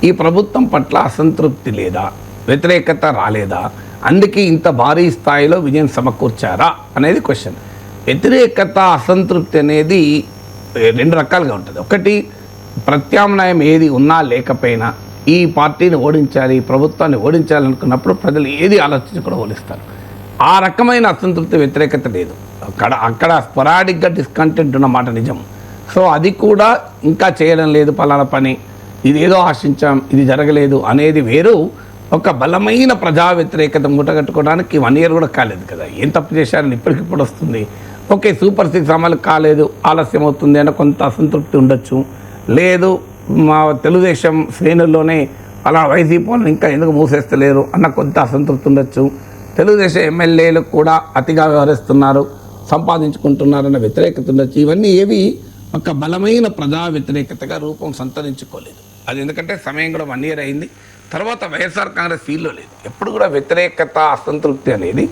ఈ ప్రభుత్వం పట్ల అసంతృప్తి లేదా, వ్యతిరేకత రాలేదా, అందుకే ఇంత భారీ స్థాయిలో విజయం సమకూర్చారా అనేది క్వశ్చన్. వ్యతిరేకత, అసంతృప్తి అనేది రెండు రకాలుగా ఉంటుంది. ఒకటి, ప్రత్యామ్నాయం ఏది ఉన్నా లేకపోయినా ఈ పార్టీని ఓడించాలి, ఈ ప్రభుత్వాన్ని ఓడించాలనుకున్నప్పుడు ప్రజలు ఏది ఆలోచించి కూడా ఓడిస్తారు. ఆ రకమైన అసంతృప్తి, వ్యతిరేకత లేదు. అక్కడ స్పొరాడిక్గా డిస్కంటెంట్ ఉన్నమాట నిజం. సో అది కూడా ఇంకా చేయడం లేదు పలానా పని, ఇదేదో ఆశించాం, ఇది జరగలేదు అనేది వేరు. ఒక బలమైన ప్రజా వ్యతిరేకత మూటగట్టుకోవడానికి 1 year కూడా కాలేదు కదా. ఏం తప్పు చేశారని ఇప్పటికిప్పుడు వస్తుంది. ఓకే, సూపర్ 6 అమలు కాలేదు, ఆలస్యం అవుతుంది అని కొంత అసంతృప్తి ఉండొచ్చు. లేదు, మా తెలుగుదేశం శ్రేణుల్లోనే అలా వైసీపీ వాళ్ళని ఇంకా ఎందుకు మూసేస్తలేరు అన్న కొంత అసంతృప్తి ఉండొచ్చు. తెలుగుదేశం ఎమ్మెల్యేలు కూడా అతిగా వ్యవహరిస్తున్నారు, సంపాదించుకుంటున్నారన్న వ్యతిరేకత ఉండొచ్చు. ఇవన్నీ ఏవి ఒక బలమైన ప్రజా వ్యతిరేకతగా రూపం సంతరించుకోలేదు. అది ఎందుకంటే సమయం కూడా 1 year అయింది. తర్వాత వైఎస్ఆర్ కాంగ్రెస్ ఫీల్డ్లో లేదు. ఎప్పుడు కూడా వ్యతిరేకత, అసంతృప్తి అనేది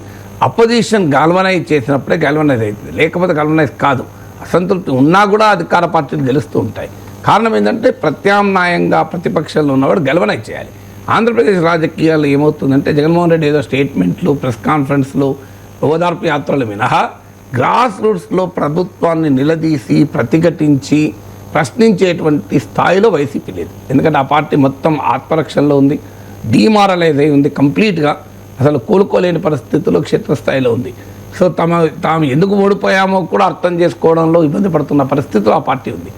అపోజిషన్ గాల్వనైజ్ చేసినప్పుడే గాల్వనైజ్ అవుతుంది, లేకపోతే గాల్వనైజ్ కాదు. అసంతృప్తి ఉన్నా కూడా అధికార పార్టీలు గెలుస్తూ ఉంటాయి. కారణం ఏంటంటే ప్రత్యామ్నాయంగా ప్రతిపక్షంలో ఉన్నవాడు గెలవనైజ్ చేయాలి. ఆంధ్రప్రదేశ్ రాజకీయాలు ఏమవుతుందంటే జగన్మోహన్ రెడ్డి ఏదో స్టేట్మెంట్లు, ప్రెస్ కాన్ఫరెన్స్లు, ఓదార్పు యాత్రలు మినహా గ్రాస్ రూట్స్లో ప్రభుత్వాన్ని నిలదీసి ప్రతిఘటించి ప్రశ్నించేటువంటి స్థాయిలో వైసీపీ లేదు. ఎందుకంటే ఆ పార్టీ మొత్తం ఆత్మరక్షణలో ఉంది, డీమారలైజ్ అయి ఉంది కంప్లీట్గా. అసలు కోలుకోలేని పరిస్థితుల్లో క్షేత్రస్థాయిలో ఉంది. సో తాము ఎందుకు ఓడిపోయామో కూడా అర్థం చేసుకోవడంలో ఇబ్బంది పడుతున్న పరిస్థితిలో ఆ పార్టీ ఉంది.